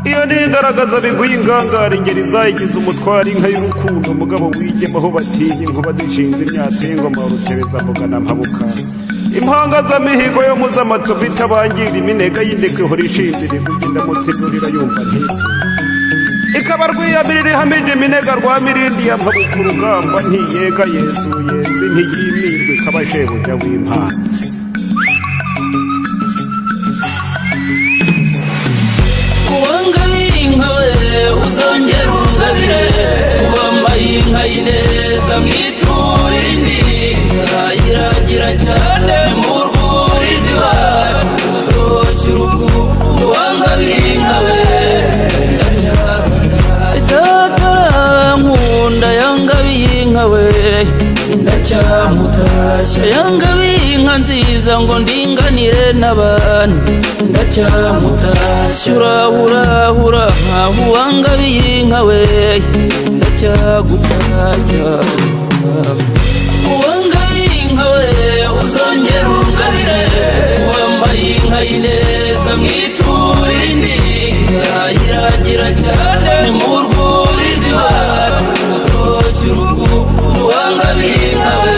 iyo nigaragaza biguye ingangara ingeri zayigize umutwaro inka y'urukundo mugabo wigema aho batinya inkuba zishinze imyatsi y'ingoma rutebeza mugana mpabuka impanga z'amihigo yo muzamatovu itabangira iminega y'indekwe ihora ishinzire kugenda mutsigurira yumva ntiti ikaba rwiyamirira ihamije iminega rwa mirindi ya mpabuka urugamba ntiyega yesu yezi ntiyimirwe kabashebuja w'impanzi uzongera ungabire wambaye inka y'ineza mwitura indi irayiragira cyane mu rwuri rw'iwacu rutoshye urugo wangabiye inka we ndacyakarankunda yangabiye inka we ndacyamutashya yangabiye inka nziza ngo ndinganire n'abandi ndacyamutashya urahurahura nkaho wangabiye inka we ndacyagutashya wangabiye inka we uzongera ungabire wambaye inka y'ineza mwitura indi irayiragira cyane mu rwuri rw'iwacu rutoshye urugo wangabiye inka we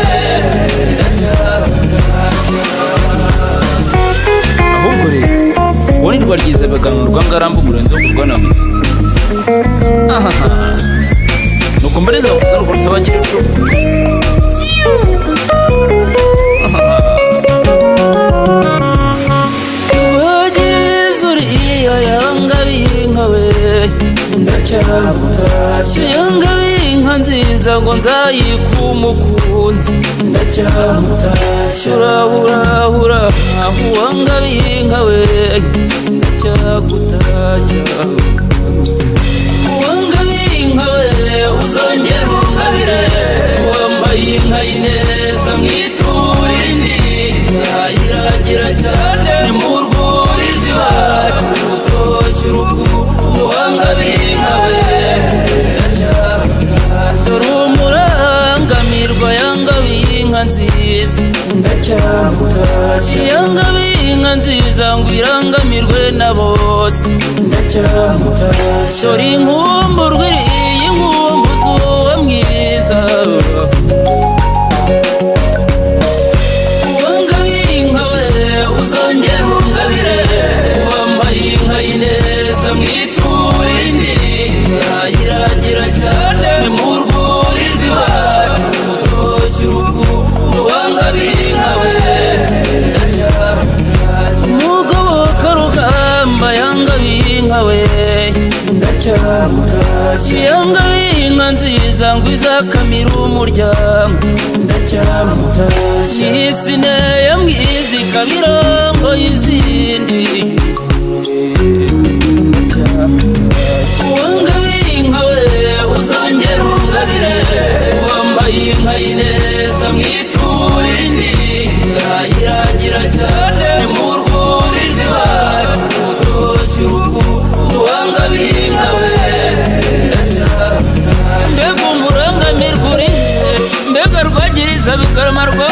ahubwo rero uwo ni rwaryize baganurwa ngarambu umurenzo wo kurwanamiza nuko mbareza bakuzana uko rutabagira icumu wagiriza uriya yangabiye inka we ndacyamutashya yangabiye inka nziza ngo nzayike umukunzi ndacyamutashya urahurahura nkaho wangabiye inka we ndacyagutashya wangabiye inka we uzongera ungabire wambaye inka y'ineza mwitura indi irayiragira cyane mu rwuri rw'iwacu rutoshye urugo wangabiye inka we dore umurangamirwa yangabiye inka nziza ndacyamutashya yangabiye inka nziza ngo irangamirwe na bose ndacyamutashya dore inkumburwa iriye inkumbuzi uwo mwiza wangabiye inka we uzongera ungabire wambaye inka y'ineza mwitura indi irayiragira cyane mu rwuri rw'iwacu rutoshye urugo wangabiye inka we umugoboka rugamba yangabiye inka we ndacyamutashya yangabiye inka nziza ngo izakamira umuryango ndacyamutashya isine yamwiza ikabirango y'izindi wangabiye inka we uzongera ungabire wambaye inka y'ineza mwitura indi irayiragira cyane mu rwuri rw'iwacu rutoshye urugo wangabiye inka we mbega umurangamirwa urihe mbega rwagiriza bigarama rwa